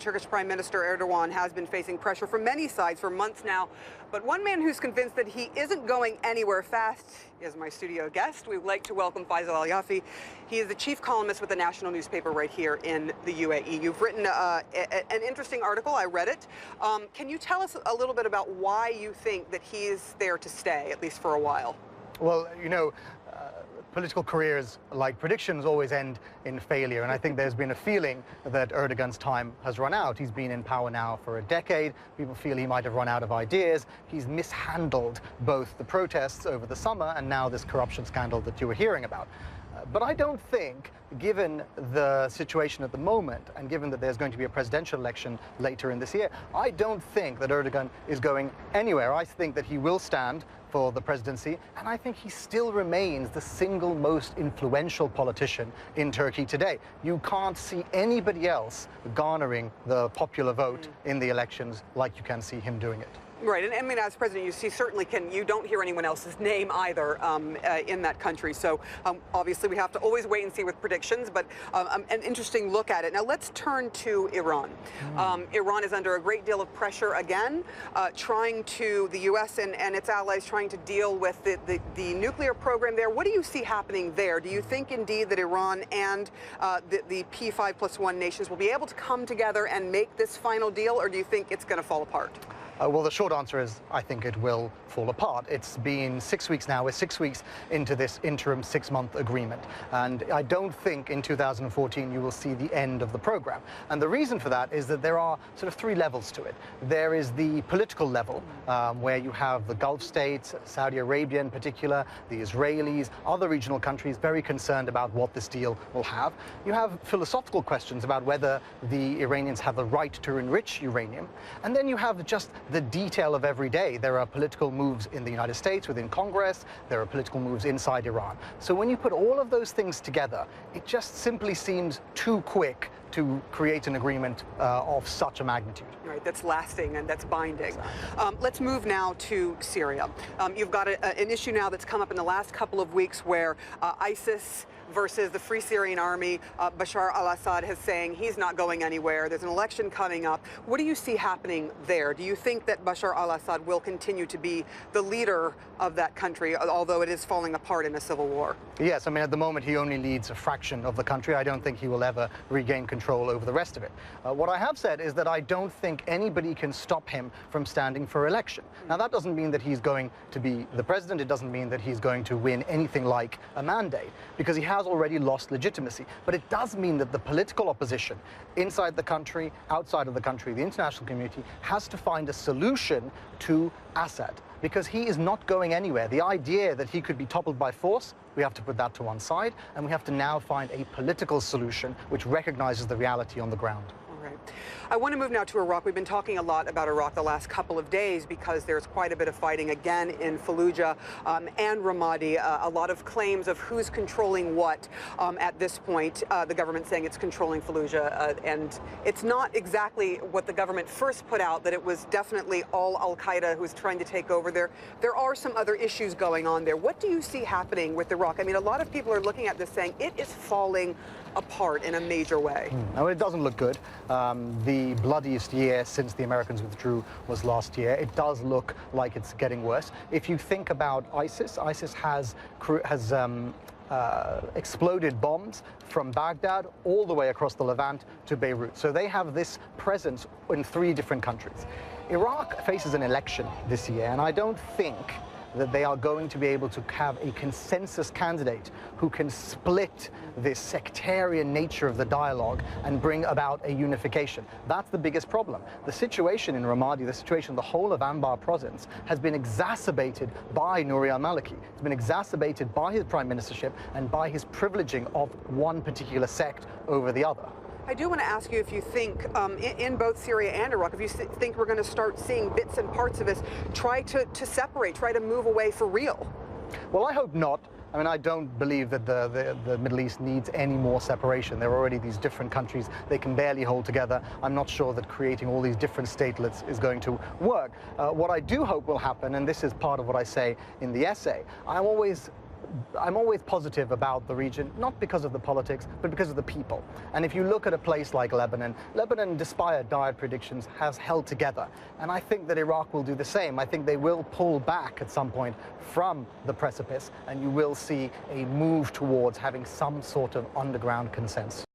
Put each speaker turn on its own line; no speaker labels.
Turkish Prime Minister Erdogan has been facing pressure from many sides for months now. But one man who's convinced that he isn't going anywhere fast is my studio guest. We'd like to welcome Faisal Al Yafai. He is the chief columnist with the national newspaper right here in the UAE. You've written an interesting article. I read it. Can you tell us a little bit about why you think that he is there to stay, at least for a while?
Well, you know, political careers, like predictions, always end in failure. And I think there's been a feeling that Erdogan's time has run out. He's been in power now for a decade. People feel he might have run out of ideas. He's mishandled both the protests over the summer and now this corruption scandal that you were hearing about. But I don't think, given the situation at the moment, and given that there's going to be a presidential election later in this year, I don't think that Erdogan is going anywhere. I think that he will stand for the presidency, and I think he still remains the single most influential politician in Turkey today. You can't see anybody else garnering the popular vote in the elections like you can see him doing it.
Right, and I mean, as president, you certainly can. You don't hear anyone else's name either in that country. So obviously, we have to always wait and see with predictions. But an interesting look at it. Now let's turn to Iran. Iran is under a great deal of pressure again, the U.S. and its allies trying to deal with the nuclear program there. What do you see happening there? Do you think indeed that Iran and the P5+1 nations will be able to come together and make this final deal, or do you think it's going to fall apart?
Well, the short answer is I think it will fall apart. It's been 6 weeks now. We're 6 weeks into this interim 6-month agreement. And I don't think in 2014 you will see the end of the program. And the reason for that is that there are sort of 3 levels to it. There is the political level, where you have the Gulf states, Saudi Arabia in particular, the Israelis, other regional countries very concerned about what this deal will have. You have philosophical questions about whether the Iranians have the right to enrich uranium. And then you have just the detail of every day. There are political moves in the United States, within Congress. There are political moves inside Iran. So when you put all of those things together, it just simply seems too quick to create an agreement of such a magnitude.
Right, that's lasting and that's binding. Exactly. Let's move now to Syria. You've got an issue now that's come up in the last couple of weeks where ISIS versus the Free Syrian Army, Bashar al-Assad is saying he's not going anywhere. There's an election coming up. What do you see happening there? Do you think that Bashar al-Assad will continue to be the leader of that country, although it is falling apart in a civil war?
Yes, I mean, at the moment he only leads a fraction of the country. I don't think he will ever regain control over the rest of it. What I have said is that I don't think anybody can stop him from standing for election. Now, that doesn't mean that he's going to be the president. It doesn't mean that he's going to win anything like a mandate, because he has already lost legitimacy. But it does mean that the political opposition inside the country, outside of the country, the international community has to find a solution to Assad, because he is not going anywhere. The idea that he could be toppled by force, we have to put that to one side, and we have to now find a political solution which recognizes the reality on the ground.
Right. I want to move now to Iraq. We've been talking a lot about Iraq the last couple of days because there's quite a bit of fighting again in Fallujah and Ramadi. A lot of claims of who's controlling what at this point. The government saying it's controlling Fallujah, and it's not exactly what the government first put out, that it was definitely all Al-Qaeda who's trying to take over there. There are some other issues going on there. What do you see happening with Iraq? I mean, a lot of people are looking at this saying it is falling apart in a major way.
No, it doesn't look good. The bloodiest year since the Americans withdrew was last year. It does look like it's getting worse. If you think about ISIS, ISIS has exploded bombs from Baghdad all the way across the Levant to Beirut. So they have this presence in 3 different countries. Iraq faces an election this year, and I don't think that they are going to be able to have a consensus candidate who can split this sectarian nature of the dialogue and bring about a unification. That's the biggest problem. The situation in Ramadi, the situation in the whole of Anbar province has been exacerbated by Nouri al-Maliki. It's been exacerbated by his prime ministership and by his privileging of one particular sect over the other.
I do want to ask you if you think, in both Syria and Iraq, if you think we're going to start seeing bits and parts of this try to separate, try to move away for real.
Well, I hope not. I mean, I don't believe that the Middle East needs any more separation. There are already these different countries. They can barely hold together. I'm not sure that creating all these different statelets is going to work. What I do hope will happen, and this is part of what I say in the essay, I'm always I'm always positive about the region, not because of the politics, but because of the people. And if you look at a place like Lebanon, despite dire predictions, has held together. And I think that Iraq will do the same. I think they will pull back at some point from the precipice, and you will see a move towards having some sort of underground consensus.